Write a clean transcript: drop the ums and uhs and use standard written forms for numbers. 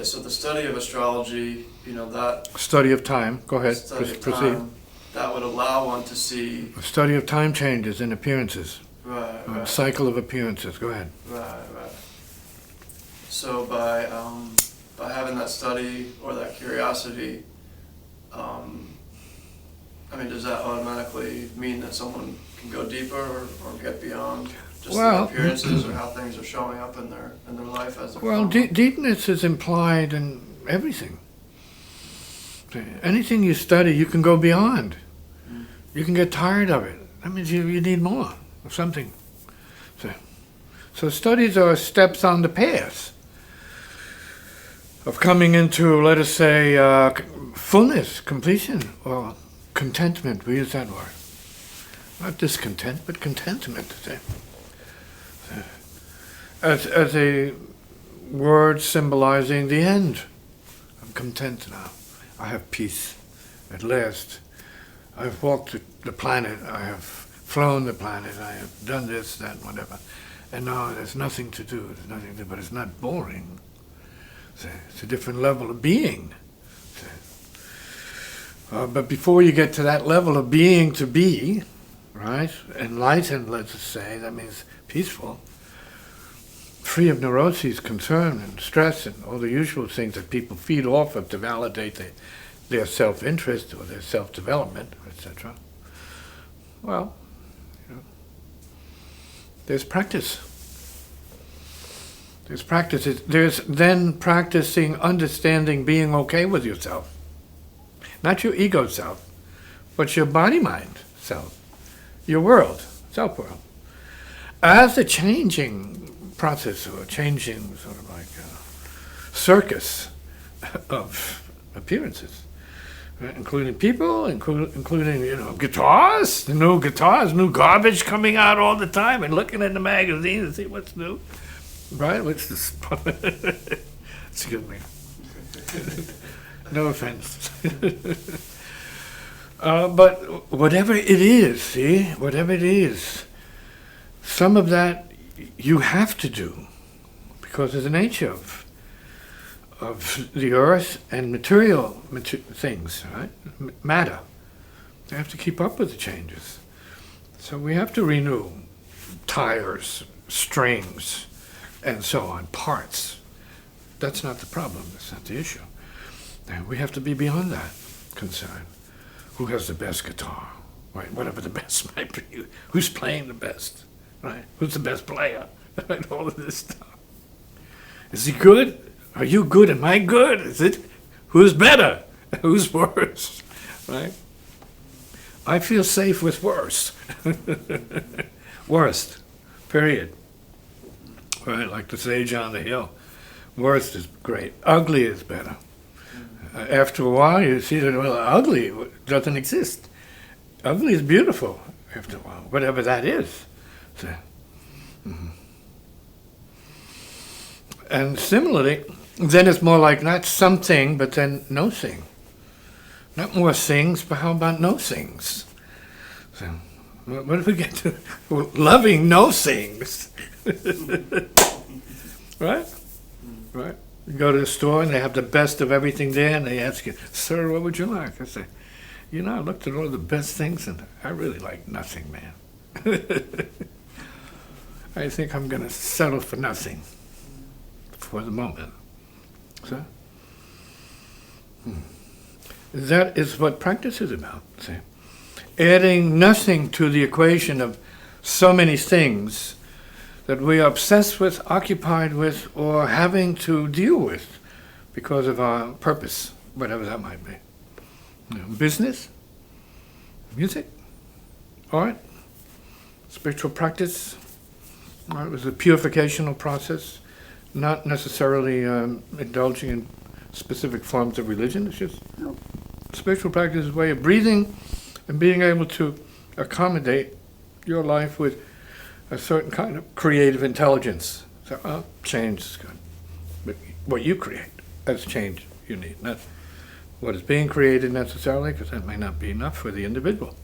so the study of astrology, that Study of time. Go ahead. study of Proceed. time, that would allow one to see. A study of time changes and appearances. Right, A right, cycle of appearances. Go ahead. right. So by having that study or that curiosity, does that automatically mean that someone can go deeper or get beyond just the appearances or how things are showing up in their life as a Deepness is implied in everything. Anything you study, you can go beyond. You can get tired of it. That means you need more of something. So studies are steps on the path of coming into, let us say, fullness, completion, or contentment. We use that word. Not discontent, but contentment. As a word symbolizing the end. I'm content now. I have peace at last. I've walked the planet. I have flown the planet. I have done this, that, whatever. And now there's nothing to do. There's nothing to do, but it's not boring. It's a different level of being. But before you get to that level of being to be, right, enlightened, let's say, that means peaceful, free of neuroses, concern, and stress, and all the usual things that people feed off of to validate their self-interest or their self-development, etc. Well, there's practice. There's practice. There's then practicing understanding being okay with yourself. Not your ego self, but your body-mind self, your world, self-world. As a changing process or changing sort of like a circus of appearances, right? Including people, including guitars, new garbage coming out all the time, and looking in the magazine to see what's new, right? What's this? Excuse me. No offense. But whatever it is, some of that you have to do because of the nature of the earth and material things, right? Matter. They have to keep up with the changes. So we have to renew tires, strings, and so on, parts. That's not the problem. That's not the issue. And we have to be beyond that concern. Who has the best guitar? Right? Whatever the best might be. Who's playing the best? Right? Who's the best player? Right? All of this stuff. Is he good? Are you good? Am I good? Is it? Who's better? Who's worse? Right? I feel safe with worse. Worst. Period. Right? Like the sage on the hill. Worst is great. Ugly is better. After a while, you see that, ugly doesn't exist. Ugly is beautiful after a while, whatever that is. So, And similarly, then it's more like not something, but then no thing. Not more things, but how about no things? So, what if we get to loving no things? Right? Right? You go to the store and they have the best of everything there, and they ask you, "Sir, what would you like?" I say, I looked at all the best things, and I really like nothing, man. I think I'm going to settle for nothing for the moment. So, that is what practice is about. See? Adding nothing to the equation of so many things that we are obsessed with, occupied with, or having to deal with because of our purpose, whatever that might be. Business, music, art, spiritual practice. It was a purificational process, not necessarily indulging in specific forms of religion. It's just spiritual practice is a way of breathing and being able to accommodate your life with a certain kind of creative intelligence. So, change is good. But what you create, that's change you need, not what is being created necessarily, because that may not be enough for the individual.